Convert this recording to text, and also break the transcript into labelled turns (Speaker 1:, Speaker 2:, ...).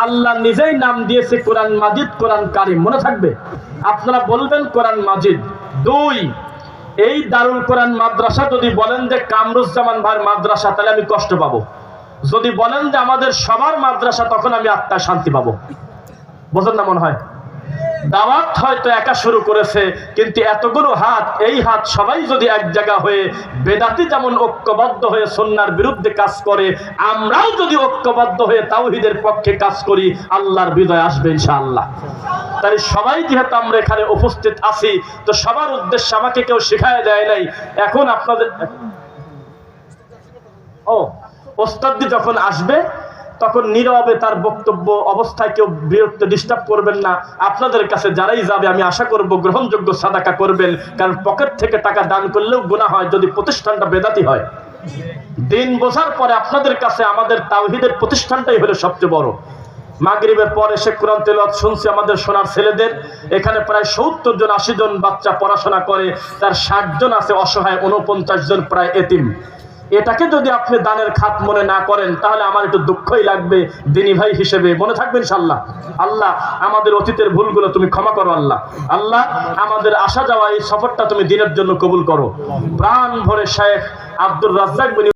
Speaker 1: আল্লাহ নিজেই নাম দিয়েছে কোরআন মাজিদ, কোরআন কারীম, মনে থাকবে। আপনারা বলবেন কোরআন মাজিদ। 2, এই দারুল কোরআন মাদ্রাসা যদি বলেন যে কামরুজ্জামান ভাইয়ের মাদ্রাসা, তাহলে আমি কষ্ট পাবো। যদি বলেন যে আমাদের সবার মাদ্রাসা, তখন আমি আত্মায় শান্তি পাবো। বোঝেন না মনে হয়? দাওয়াত হয়তো একা শুরু করেছে, কিন্তু এতগুলো হাত, এই হাত সবাই যদি এক জায়গা হয়ে বেদাতি যেমন ঐক্যবদ্ধ হয়ে সুন্নাহর বিরুদ্ধে কাজ করে, আমরাও যদি ঐক্যবদ্ধ হয়ে তাওহীদের পক্ষে কাজ করি, আল্লাহর বিজয় আসবে ইনশাআল্লাহ। তাই সবাই যেহেতু আমরা এখানে উপস্থিত আছি, তো সবার উদ্দেশ্যে আমাকে কেউ শিখায় দেয় নাই। এখন আপনাদের ওস্তাদ যখন আসবে, তখন নীরবে তার বক্তব্য অবস্থায় কেউ বিরক্ত ডিস্টার্ব করবেন না। আপনাদের কাছে যারাই যাবে, আমি আশা করব গ্রহণযোগ্য সাদাকা করবেন, কারণ পকেট থেকে টাকা দান করলেও গুনাহ হয় যদি প্রতিষ্ঠানটা বেদাতি হয়। দিন বোঝার পরে আপনাদের কাছে আমাদের তাওহীদের প্রতিষ্ঠানটাই হলো সবচেয়ে বড়। মাগরিবের পর এসে কোরআন তেলাওয়াত শুনছি আমাদের সোনার ছেলেদের। এখানে প্রায় 70 জন 80 জন বাচ্চা পড়াশোনা করে, তার 60 জন আছে অসহায়, 49 জন প্রায় এতিম। এটাকে যদি আপনি দানের খাত মনে না করেন, তাহলে আমার একটু দুঃখই লাগবে দিনী ভাই হিসেবে। মনে থাকবে ইনশাআল্লাহ। আল্লাহ আমাদের অতীতের ভুলগুলো তুমি ক্ষমা করো। আল্লাহ আল্লাহ আমাদের আসা যাওয়া এই সফরটা তুমি দিনের জন্য কবুল করো। প্রাণ ভরে শেখ আব্দুর রাজ্জাক